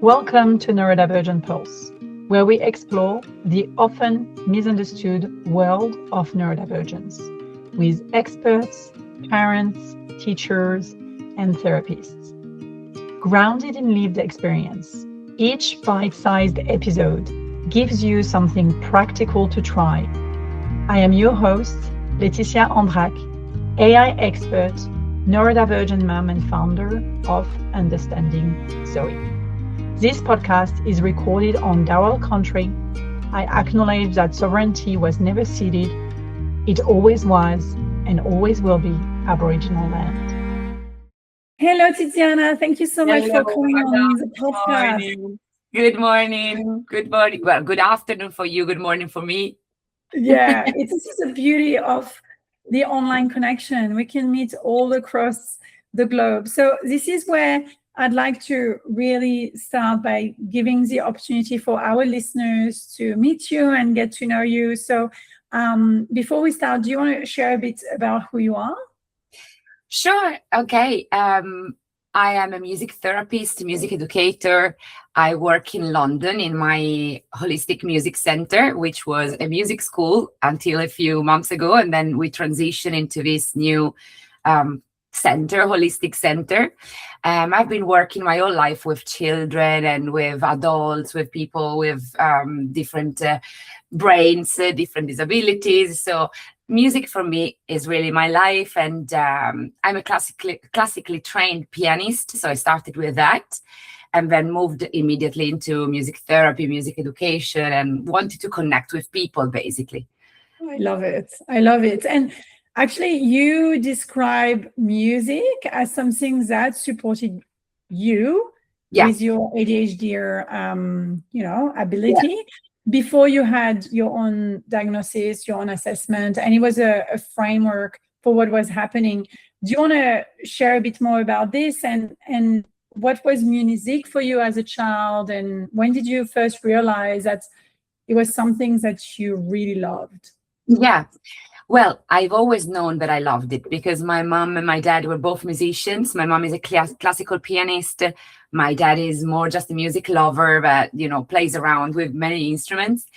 Welcome to Neurodivergent Pulse, where we explore the often misunderstood world of neurodivergence with experts, parents, teachers, and therapists. Grounded in lived experience, each bite-sized episode gives you something practical to try. I am your host, Laetitia, AI expert, neurodivergent mom and founder of Understanding Zoe. This podcast is recorded on Daryl country. I acknowledge that sovereignty was never ceded. It always was and always will be Aboriginal land. Hello, Tiziana. Thank you so much for coming on the podcast. Good morning. Well, good afternoon for you. Good morning for me. Yeah, this is the beauty of the online connection. We can meet all across the globe. So this is where I'd like to really start by giving the opportunity for our listeners to meet you and get to know you. So before we start, do you want to share a bit about who you are? Sure. Okay. I am a music therapist, music educator. I work in London in my holistic music center, which was a music school until a few months ago. And then we transitioned into this new holistic center. I've been working my whole life with children and with adults, with people with different brains, different disabilities. So music for me is really my life. And I'm a classically trained pianist. So I started with that and then moved immediately into music therapy, music education, and wanted to connect with people, basically. I love it. And actually, you describe music as something that supported you with your ADHD, ability before you had your own diagnosis, your own assessment, and it was a framework for what was happening. Do you want to share a bit more about this and what was music for you as a child, and when did you first realize that it was something that you really loved? Yeah. Well, I've always known that I loved it because my mom and my dad were both musicians. My mom is a classical pianist. My dad is more just a music lover, but, plays around with many instruments.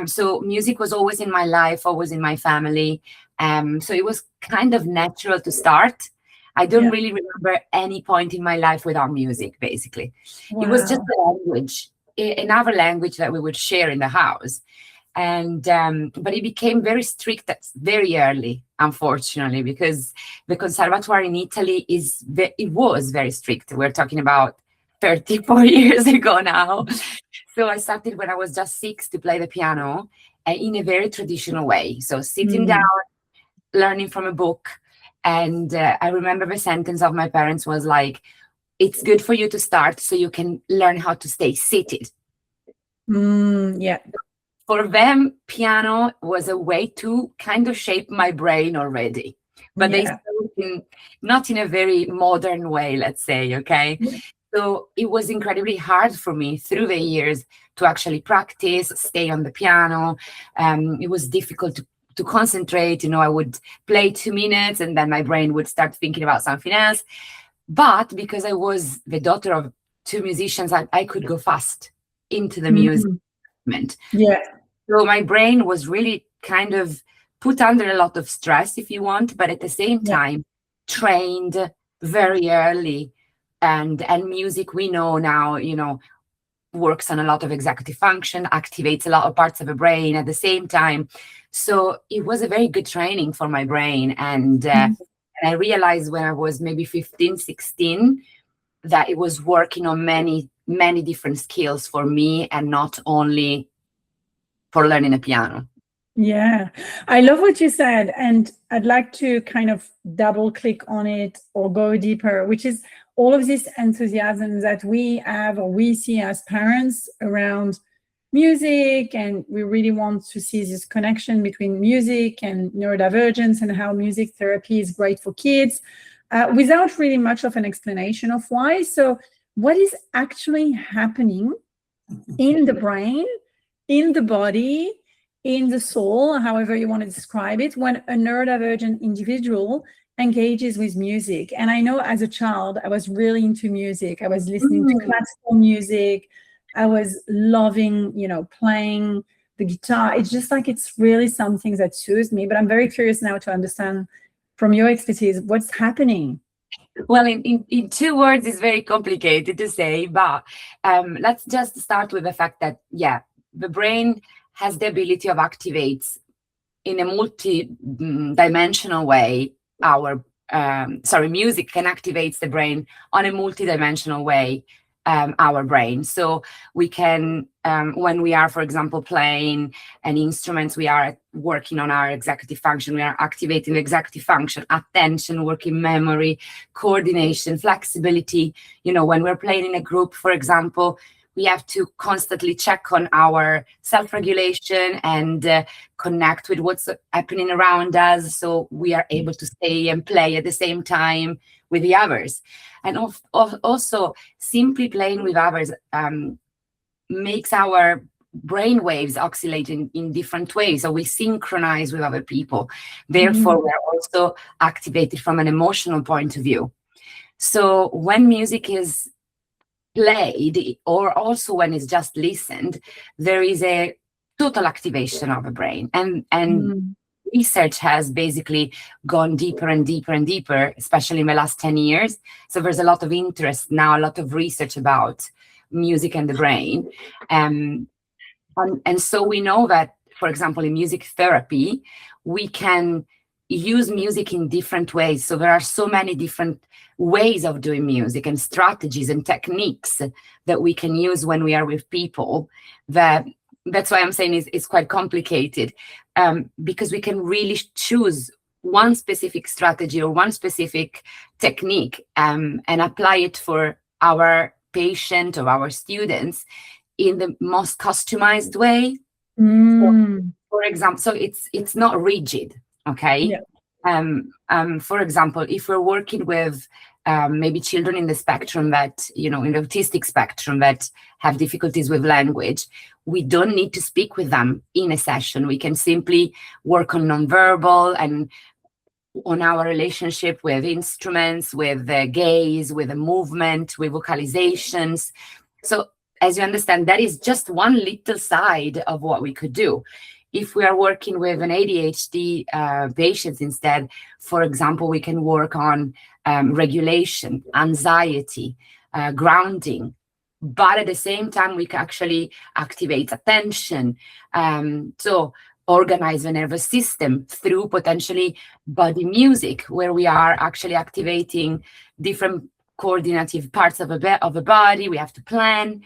So music was always in my life, always in my family. So it was kind of natural to start. I don't really remember any point in my life without music, basically. Wow. It was just a language, another language that we would share in the house. And but it became very strict very early, unfortunately, because the conservatoire in Italy was very strict. We're talking about 34 years ago now. So I started when I was just 6 to play the piano in a very traditional way. So sitting down, learning from a book. And I remember the sentence of my parents was like, "It's good for you to start so you can learn how to stay seated." For them, piano was a way to kind of shape my brain already, but they spoke not in a very modern way, let's say, okay? Yeah. So it was incredibly hard for me through the years to actually practice, stay on the piano. It was difficult to concentrate. I would play 2 minutes and then my brain would start thinking about something else. But because I was the daughter of 2 musicians, I could go fast into the music. Yeah. So my brain was really kind of put under a lot of stress, if you want, but at the same time, trained very early. And music, we know now, works on a lot of executive function, activates a lot of parts of the brain at the same time. So it was a very good training for my brain. And I realized when I was maybe 15, 16, that it was working on many, many different skills for me and not only for learning a piano. Yeah, I love what you said. And I'd like to kind of double click on it or go deeper, which is all of this enthusiasm that we have or we see as parents around music. And we really want to see this connection between music and neurodivergence and how music therapy is great for kids without really much of an explanation of why. So what is actually happening in the brain, in the body, in the soul, however you want to describe it, when a neurodivergent individual engages with music. And I know as a child, I was really into music. I was listening to classical music. I was loving, playing the guitar. It's just like, it's really something that soothes me. But I'm very curious now to understand from your expertise, what's happening? Well, in 2 words, it's very complicated to say, but let's just start with the fact that, the brain has the ability of activates in a multi-dimensional way music can activate the brain on a multi-dimensional way, our brain. So we can, when we are, for example, playing an instrument, we are working on our executive function, we are activating the executive function, attention, working memory, coordination, flexibility. When we're playing in a group, for example, we have to constantly check on our self-regulation and connect with what's happening around us, so we are able to stay and play at the same time with the others. And also, simply playing with others makes our brain waves oscillate in different ways, so we synchronize with other people. Therefore, we're also activated from an emotional point of view. So when music is played, or also when it's just listened, there is a total activation of the brain, and research has basically gone deeper and deeper and deeper, especially in the last 10 years. So there's a lot of interest now, a lot of research about music and the brain, and so we know that, for example, in music therapy, we can use music in different ways. So there are so many different ways of doing music and strategies and techniques that we can use when we are with people. That's why I'm saying it's quite complicated, because we can really choose one specific strategy or one specific technique and apply it for our patient or our students in the most customized way. So, for example, so it's not rigid. Okay. Yeah. For example, if we're working with maybe children in the spectrum that, in the autistic spectrum that have difficulties with language, we don't need to speak with them in a session. We can simply work on nonverbal and on our relationship with instruments, with the gaze, with the movement, with vocalizations. So as you understand, that is just one little side of what we could do. If we are working with an ADHD patient instead, for example, we can work on regulation, anxiety, grounding, but at the same time, we can actually activate attention. So organize the nervous system through potentially body music, where we are actually activating different coordinative parts of the body. We have to plan.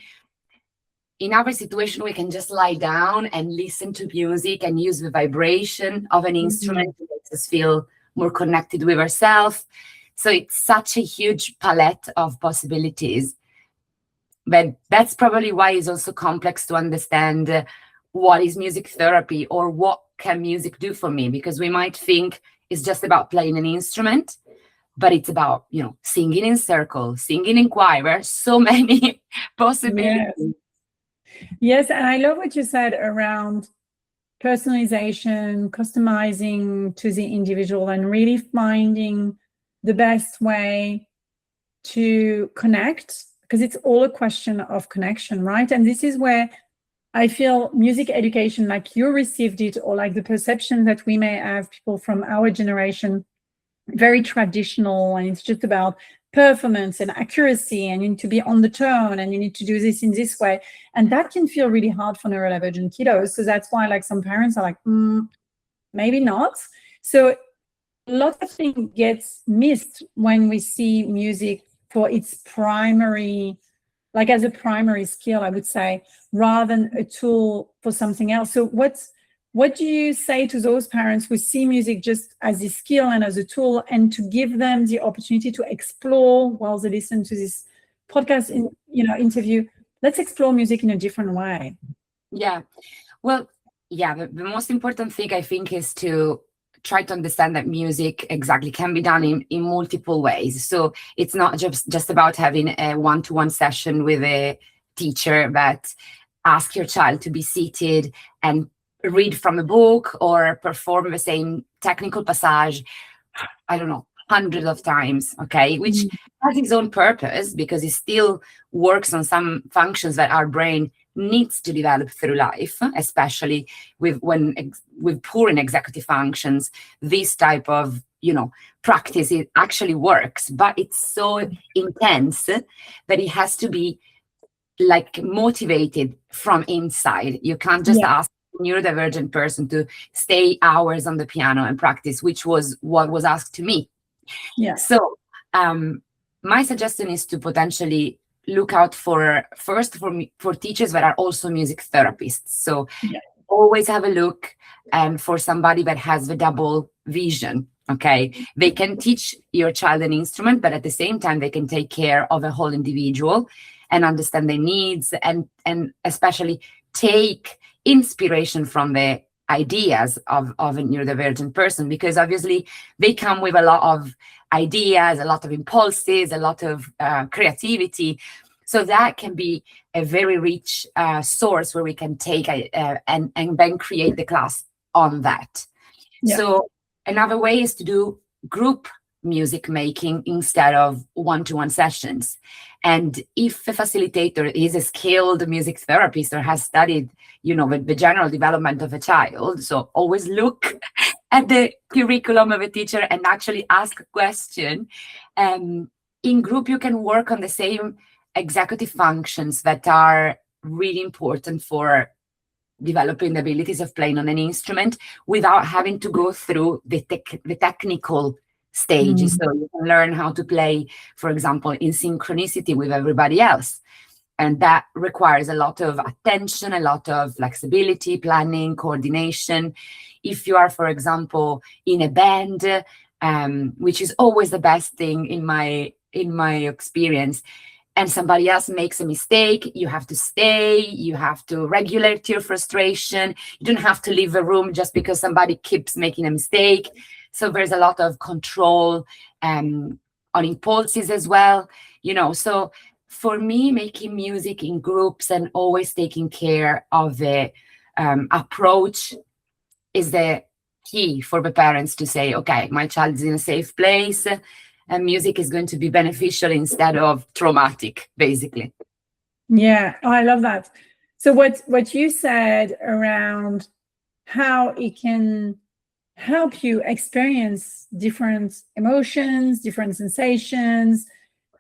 In our situation, we can just lie down and listen to music and use the vibration of an instrument to make us feel more connected with ourselves. So it's such a huge palette of possibilities. But that's probably why it's also complex to understand what is music therapy or what can music do for me, because we might think it's just about playing an instrument, but it's about, singing in circles, singing in choir, so many possibilities. Yes, and I love what you said around personalization, customizing to the individual, and really finding the best way to connect, because it's all a question of connection, right? And this is where I feel music education, like you received it, or like the perception that we may have, people from our generation, very traditional, and it's just about performance and accuracy, and you need to be on the tone, and you need to do this in this way, and that can feel really hard for neurodivergent kiddos. So that's why, like, some parents are like, maybe not. So a lot of things gets missed when we see music for its primary, like as a primary skill, I would say, rather than a tool for something else. So what do you say to those parents who see music just as a skill and as a tool, and to give them the opportunity to explore while they listen to this podcast interview? Let's explore music in a different way. Yeah. Well, yeah, the most important thing, I think, is to try to understand that music exactly can be done in multiple ways. So it's not just about having a one-to-one session with a teacher that asks your child to be seated and read from a book or perform the same technical passage, I don't know, hundreds of times, okay, which has its own purpose because it still works on some functions that our brain needs to develop through life, especially with poor in executive functions. This type of practice, it actually works, but it's so intense that it has to be like motivated from inside. You can't just ask a neurodivergent person to stay hours on the piano and practice, which was what was asked to me. So my suggestion is to potentially look out for teachers that are also music therapists. So always have a look for somebody that has the double vision. Okay, they can teach your child an instrument, but at the same time they can take care of a whole individual and understand their needs, and especially take inspiration from the ideas of a neurodivergent person, because obviously they come with a lot of ideas, a lot of impulses, a lot of creativity. So that can be a very rich source where we can take and then create the class on that. So another way is to do group music making instead of one-to-one sessions. And if a facilitator is a skilled music therapist or has studied, the general development of a child, so always look at the curriculum of a teacher and actually ask a question. In group, you can work on the same executive functions that are really important for developing the abilities of playing on an instrument without having to go through the technical stages. So you can learn how to play, for example, in synchronicity with everybody else. And that requires a lot of attention, a lot of flexibility, planning, coordination. If you are, for example, in a band, which is always the best thing in my experience, and somebody else makes a mistake, you have to stay, you have to regulate your frustration. You don't have to leave the room just because somebody keeps making a mistake. So there's a lot of control on impulses as well, So for me, making music in groups and always taking care of the approach is the key for the parents to say, okay, my child is in a safe place, and music is going to be beneficial instead of traumatic, basically. Yeah, I love that. So what you said around how it can help you experience different emotions, different sensations,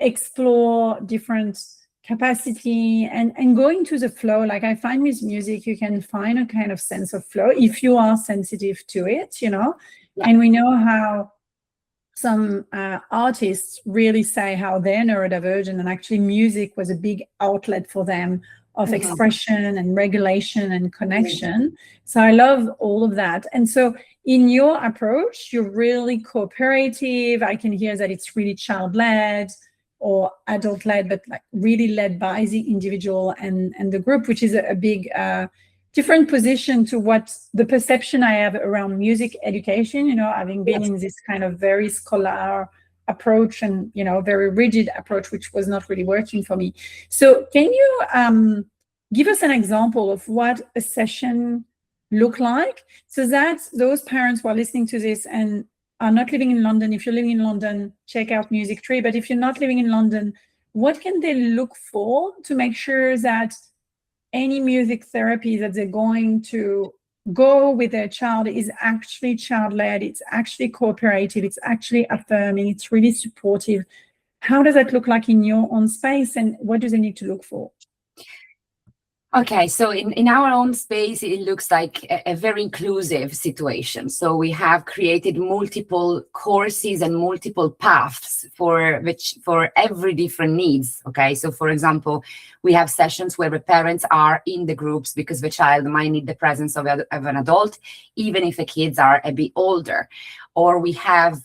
explore different capacity, and go into the flow. Like I find with music, you can find a kind of sense of flow if you are sensitive to it, And we know how some artists really say how they're neurodivergent, and actually music was a big outlet for them of expression and regulation and connection. So I love all of that. And so in your approach, you're really cooperative. I can hear that it's really child-led or adult-led, but like really led by the individual and the group, which is a big different position to what the perception I have around music education, having been in this kind of very scholar approach and, very rigid approach, which was not really working for me. So can you give us an example of what a session look like, so that those parents who are listening to this and are not living in London, if you're living in London, check out Music Tree. But if you're not living in London, what can they look for to make sure that any music therapy that they're going to go with their child is actually child-led, it's actually cooperative, it's actually affirming, it's really supportive? How does that look like in your own space, and what do they need to look for? Okay, so in our own space, it looks like a very inclusive situation. So we have created multiple courses and multiple paths for every different needs. Okay, so for example, we have sessions where the parents are in the groups because the child might need the presence of an adult, even if the kids are a bit older. Or we have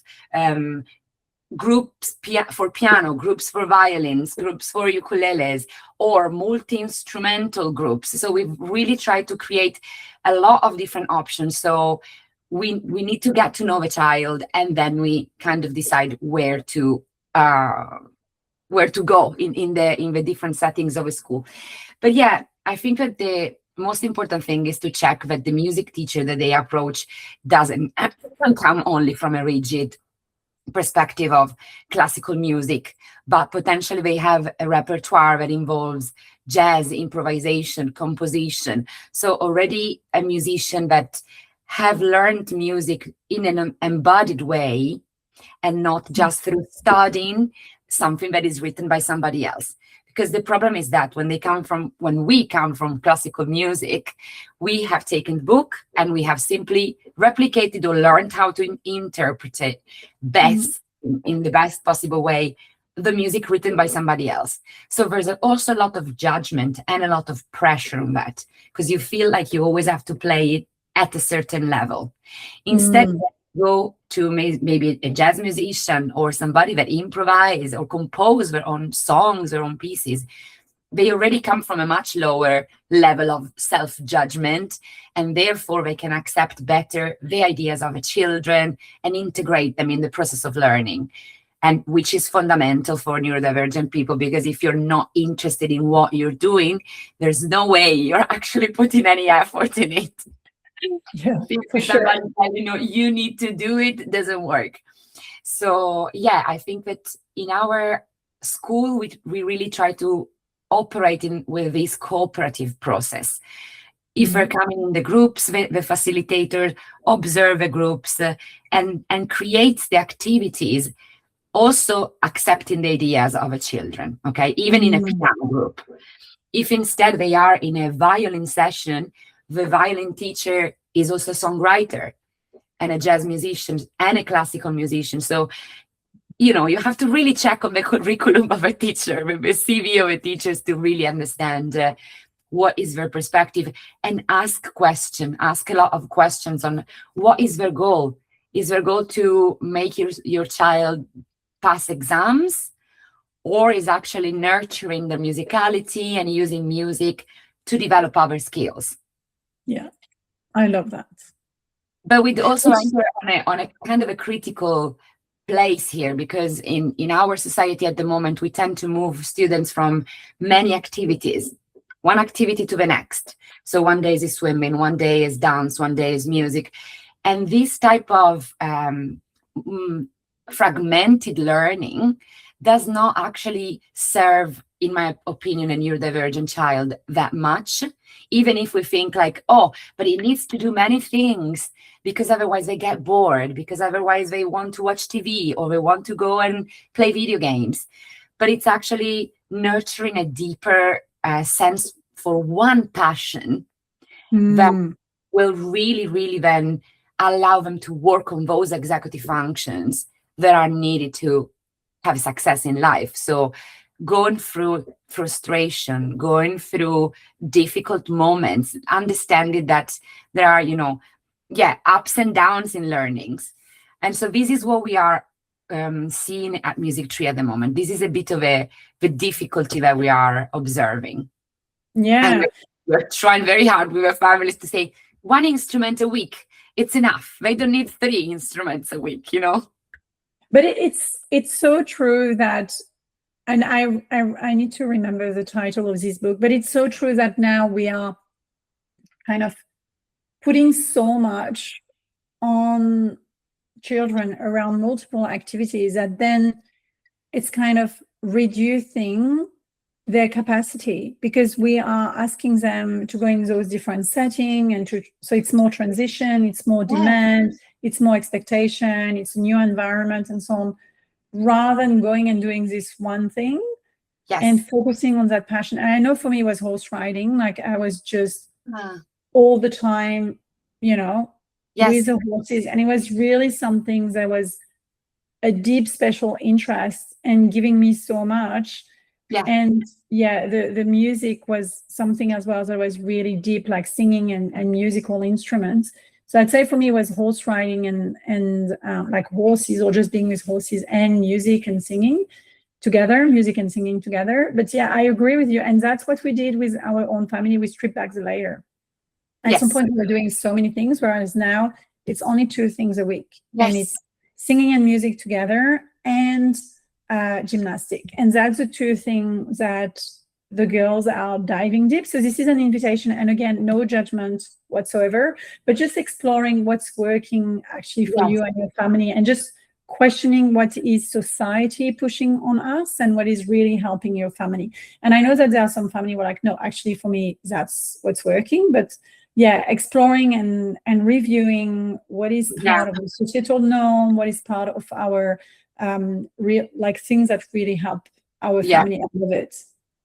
groups for piano, groups for violins, groups for ukuleles, or multi-instrumental groups. So we've really tried to create a lot of different options. So we need to get to know the child, and then we kind of decide where to go in the different settings of a school. But yeah, I think that the most important thing is to check that the music teacher that they approach doesn't come only from a rigid perspective of classical music, but potentially they have a repertoire that involves jazz, improvisation, composition. So already a musician that have learned music in an embodied way and not just through studying something that is written by somebody else. Because the problem is that when we come from classical music, we have taken the book and we have simply replicated or learned how to interpret it best, in the best possible way, the music written by somebody else. So there's also a lot of judgment and a lot of pressure on that, because you feel like you always have to play it at a certain level. Instead, go to maybe a jazz musician or somebody that improvise or compose their own songs, their own pieces. They already come from a much lower level of self-judgment, and therefore they can accept better the ideas of the children and integrate them in the process of learning, and which is fundamental for neurodivergent people, because if you're not interested in what you're doing, there's no way you're actually putting any effort in it. Yeah, for sure. You need to do it, doesn't work. So yeah, I think that in our school we really try to operate with this cooperative process. If we're coming in the groups, the facilitator observe the groups and creates the activities, also accepting the ideas of the children, okay, even in a piano group. If instead they are in a violin session, the violin teacher is also a songwriter and a jazz musician and a classical musician. So, you have to really check on the curriculum of a teacher, with the CV of a teacher, to really understand what is their perspective, and ask a lot of questions on what is their goal. Is their goal to make your child pass exams, or is actually nurturing the musicality and using music to develop other skills? Yeah, I love that. But we'd also enter on a kind of a critical place here, because in our society at the moment, we tend to move students from many activities, one activity to the next. So one day is swimming, one day is dance, one day is music. And this type of fragmented learning does not actually serve, in my opinion, a neurodivergent child that much, even if we think like, oh, but it needs to do many things, because otherwise they get bored, because otherwise they want to watch TV or they want to go and play video games. But it's actually nurturing a deeper sense for one passion that will really, really then allow them to work on those executive functions that are needed to have success in life. So going through frustration, going through difficult moments, understanding that there are, ups and downs in learnings. And so this is what we are seeing at Music Tree at the moment. This is a bit of the difficulty that we are observing. Yeah. And we're trying very hard with our families to say, one instrument a week, it's enough. They don't need 3 instruments a week, But it's so true that, and I need to remember the title of this book, but it's so true that now we are kind of putting so much on children around multiple activities that then it's kind of reducing their capacity, because we are asking them to go in those different settings, so it's more transition, it's more demand, it's more expectation, it's a new environment and so on, rather than going and doing this one thing and focusing on that passion. And I know for me it was horse riding. Like I was just all the time, with the horses. And it was really something that was a deep special interest and giving me so much. Yeah. And the music was something as well that was really deep, like singing and musical instruments. So I'd say for me it was horse riding and like horses, or just being with horses and music and singing together, music and singing together. But yeah, I agree with you. And that's what we did with our own family. We stripped back the layer. At some point we were doing so many things, whereas now it's only 2 things a week. Yes. And it's singing and music together and gymnastic. And that's the 2 things that the girls are diving deep. So this is an invitation, and again, no judgment whatsoever, but just exploring what's working actually for you and your family, and just questioning what is society pushing on us and what is really helping your family. And I know that there are some family who are like, no, actually for me, that's what's working. But yeah, exploring and reviewing what is part of the societal norm, what is part of our real, like things that really help our family out of it.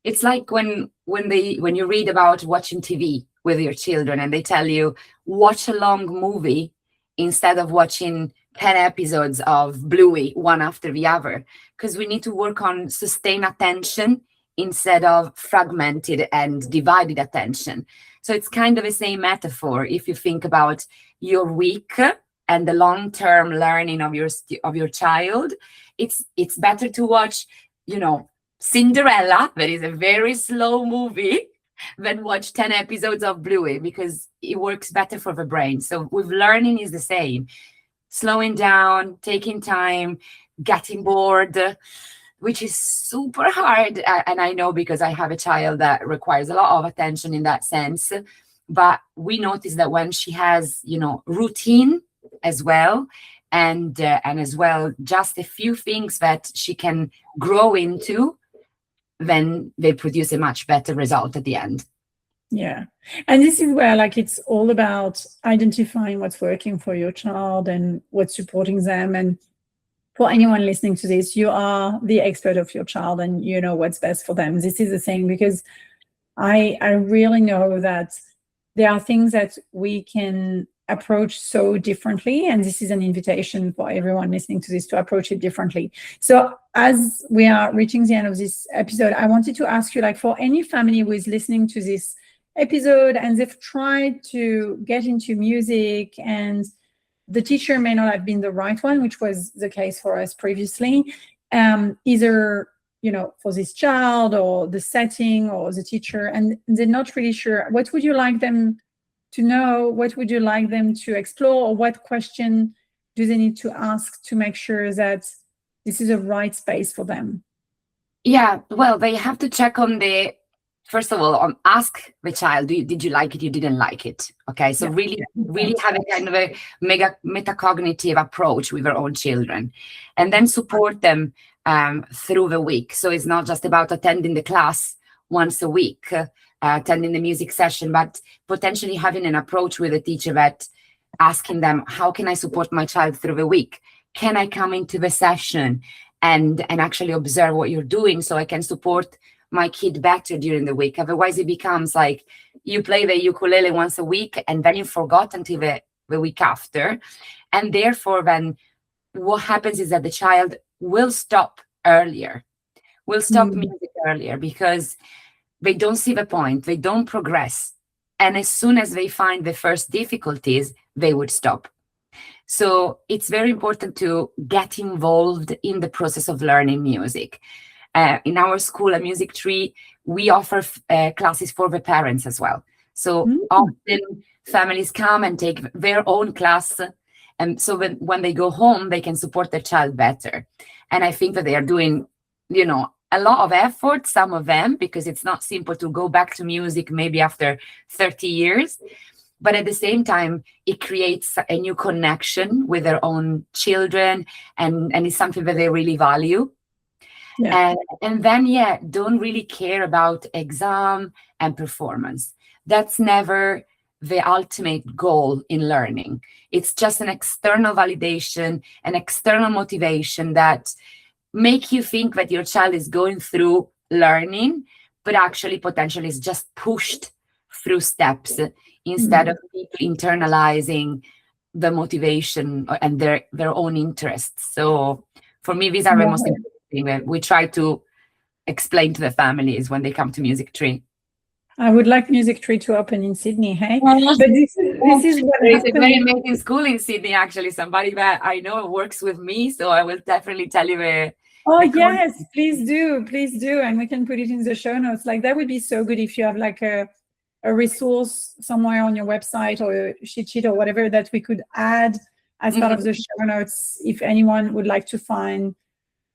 It's like when you read about watching TV with your children and they tell you, watch a long movie instead of watching 10 episodes of Bluey one after the other, because we need to work on sustained attention instead of fragmented and divided attention. So it's kind of the same metaphor. If you think about your week and the long-term learning of your child, it's better to watch, Cinderella, that is a very slow movie, than watch 10 episodes of Bluey, because it works better for the brain. So with learning is the same. Slowing down, taking time, getting bored, which is super hard. And I know because I have a child that requires a lot of attention in that sense. But we notice that when she has, routine as well, and as well, just a few things that she can grow into, then they produce a much better result at the end. Yeah. And this is where it's all about identifying what's working for your child and what's supporting them. And for anyone listening to this, you are the expert of your child and you know what's best for them. This is the thing, because I really know that there are things that we can approach so differently. And this is an invitation for everyone listening to this to approach it differently. So as we are reaching the end of this episode, I wanted to ask you, for any family who is listening to this episode and they've tried to get into music and the teacher may not have been the right one, which was the case for us previously, either for this child or the setting or the teacher, and they're not really sure, what would you like them to know? What would you like them to explore? Or what question do they need to ask to make sure that this is a right space for them? Yeah, well, they have to check on first of all, ask the child, did you like it? You didn't like it. Okay, so really have a kind of a metacognitive approach with their own children, and then support them through the week. So it's not just about attending the class once a week, attending the music session, but potentially having an approach with a teacher that asking them, how can I support my child through the week? Can I come into the session and actually observe what you're doing so I can support my kid better during the week? Otherwise, it becomes like you play the ukulele once a week and then you forgot until the week after. And therefore, then what happens is that the child will stop earlier, music earlier, because they don't see the point, they don't progress. And as soon as they find the first difficulties, they would stop. So it's very important to get involved in the process of learning music. In our school, a music tree, we offer classes for the parents as well. So often families come and take their own class. And so when they go home, they can support their child better. And I think that they are doing, a lot of effort, some of them, because it's not simple to go back to music maybe after 30 years. But at the same time, it creates a new connection with their own children, and it's something that they really value. Yeah. And then, don't really care about exam and performance. That's never the ultimate goal in learning. It's just an external validation, an external motivation that make you think that your child is going through learning, but actually potentially is just pushed through steps instead of people internalizing the motivation and their own interests. So for me, these are the most important things that we try to explain to the families when they come to Music Tree. I would like Music Tree to open in Sydney, hey? But this is what there's a very amazing school in Sydney, actually. Somebody that I know works with me, so I will definitely tell you. Yes, please do, and we can put it in the show notes. That would be so good if you have a resource somewhere on your website or a cheat sheet or whatever that we could add as part of the show notes if anyone would like to find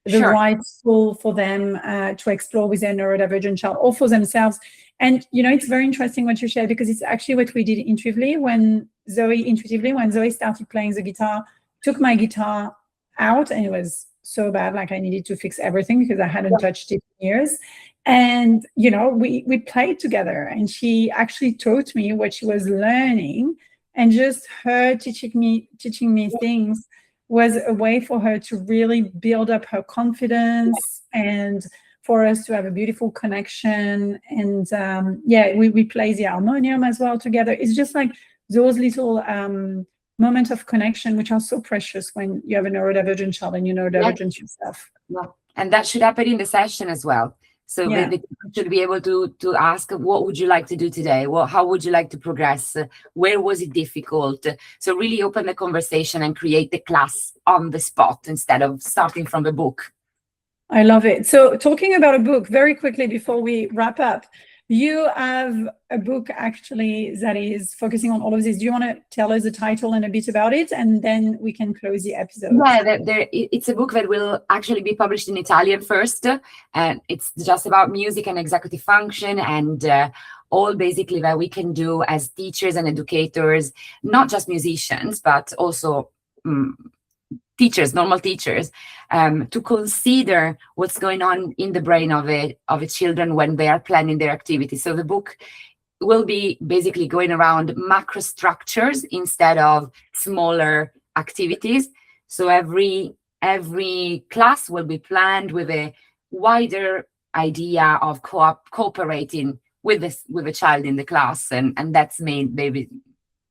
the right school for them to explore with their neurodivergent child or for themselves. And, it's very interesting what you shared, because it's actually what we did intuitively when Zoe started playing the guitar, took my guitar out, and it was so bad, like I needed to fix everything because I hadn't touched it in years. And we played together, and she actually taught me what she was learning, and just her teaching me things was a way for her to really build up her confidence and for us to have a beautiful connection. And we play the harmonium as well together. It's just like those little moments of connection, which are so precious when you have a neurodivergent child and you're neurodivergent yourself. Yeah. And that should happen in the session as well. So the teacher should be able to ask, what would you like to do today? How would you like to progress? Where was it difficult? So really open the conversation and create the class on the spot instead of starting from the book. I love it. So talking about a book very quickly before we wrap up, you have a book actually that is focusing on all of this. Do you want to tell us the title and a bit about it, and then we can close the episode? Yeah, it's a book that will actually be published in Italian first, and it's just about music and executive function and all basically that we can do as teachers and educators, not just musicians, but also teachers, normal teachers, to consider what's going on in the brain of a children when they are planning their activities. So the book will be basically going around macro structures instead of smaller activities. So every class will be planned with a wider idea of cooperating with the child in the class, and that's maybe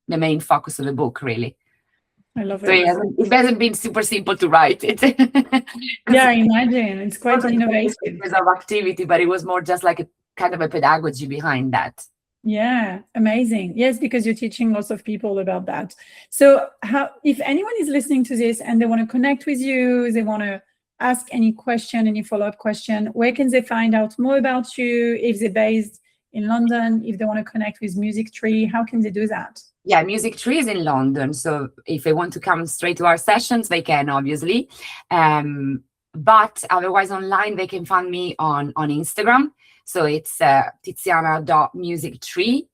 the main focus of the book, really. I love it. So it hasn't been super simple to write it. Yeah, I imagine. It's quite innovative. Of activity, but it was more just like a kind of a pedagogy behind that. Yeah, amazing. Yes, because you're teaching lots of people about that. So if anyone is listening to this and they want to connect with you, they want to ask any question, any follow-up question, where can they find out more about you? If they're based in London, if they want to connect with Music Tree, how can they do that? Yeah, Music Tree is in London. So if they want to come straight to our sessions, they can, obviously. But otherwise online, they can find me on Instagram. So it's tiziana.musictree.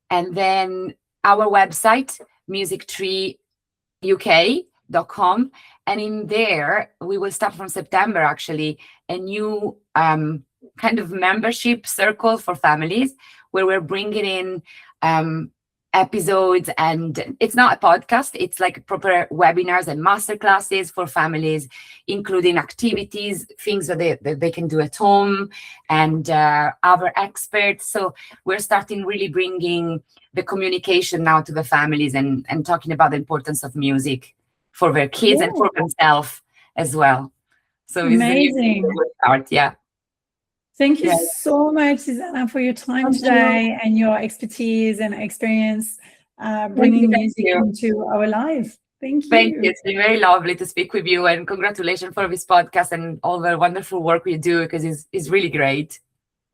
And then our website, musictreeuk.com. And in there, we will start from September, actually, a new kind of membership circle for families where we're bringing in episodes, and it's not a podcast, it's like proper webinars and masterclasses for families, including activities, things that they can do at home, and other experts. So we're starting really bringing the communication now to the families and talking about the importance of music for their kids and for themselves as well. So amazing. It's a start, yeah. Thank you so much, Tiziana, for your time today and your expertise and experience bringing music into our life. Thank you. Thank you. It's been very lovely to speak with you, and congratulations for this podcast and all the wonderful work we do, because it's really great.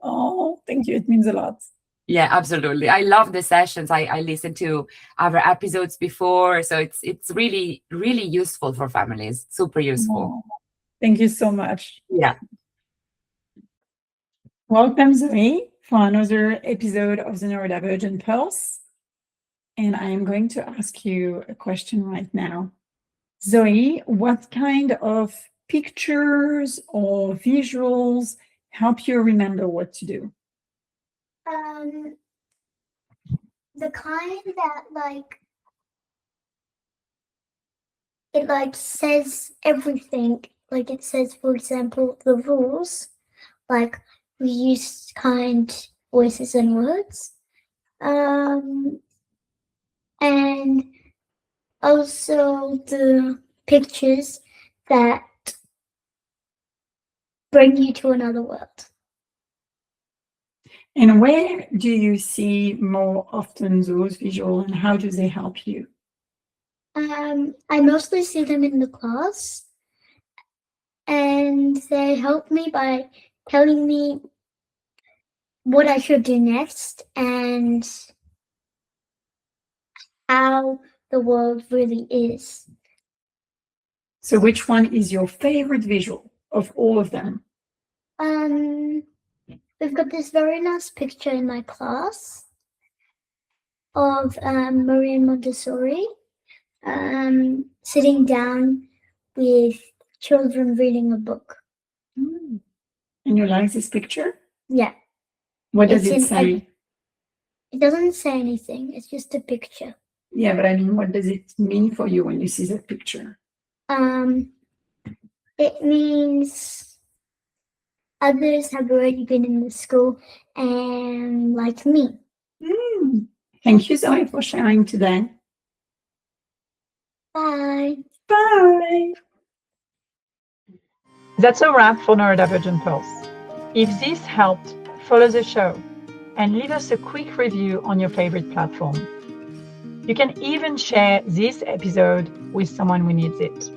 Oh, thank you. It means a lot. Yeah, absolutely. I love the sessions. I listened to other episodes before, so it's really, really useful for families. Super useful. Oh, thank you so much. Yeah. Welcome, Zoe, for another episode of the Neurodivergent Pulse. And I am going to ask you a question right now. Zoe, what kind of pictures or visuals help you remember what to do? The kind that it says everything. Like it says, for example, the rules. Like we use kind voices and words. And also the pictures that bring you to another world. And where do you see more often those visuals, and how do they help you? I mostly see them in the class, and they help me by telling me what I should do next and how the world really is. So which one is your favorite visual of all of them? We've got this very nice picture in my class of Maria Montessori sitting down with children reading a book. And you like this picture? Yeah. What does It's it in say? It doesn't say anything. It's just a picture. Yeah, but I mean, what does it mean for you when you see that picture? It means others have already been in the school and like me. Thank you, Zoe, for sharing today. Bye. Bye. That's a wrap for Neurodivergent Pulse. If this helped, follow the show and leave us a quick review on your favorite platform. You can even share this episode with someone who needs it.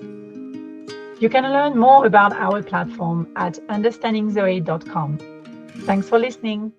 You can learn more about our platform at understandingzoe.com. Thanks for listening.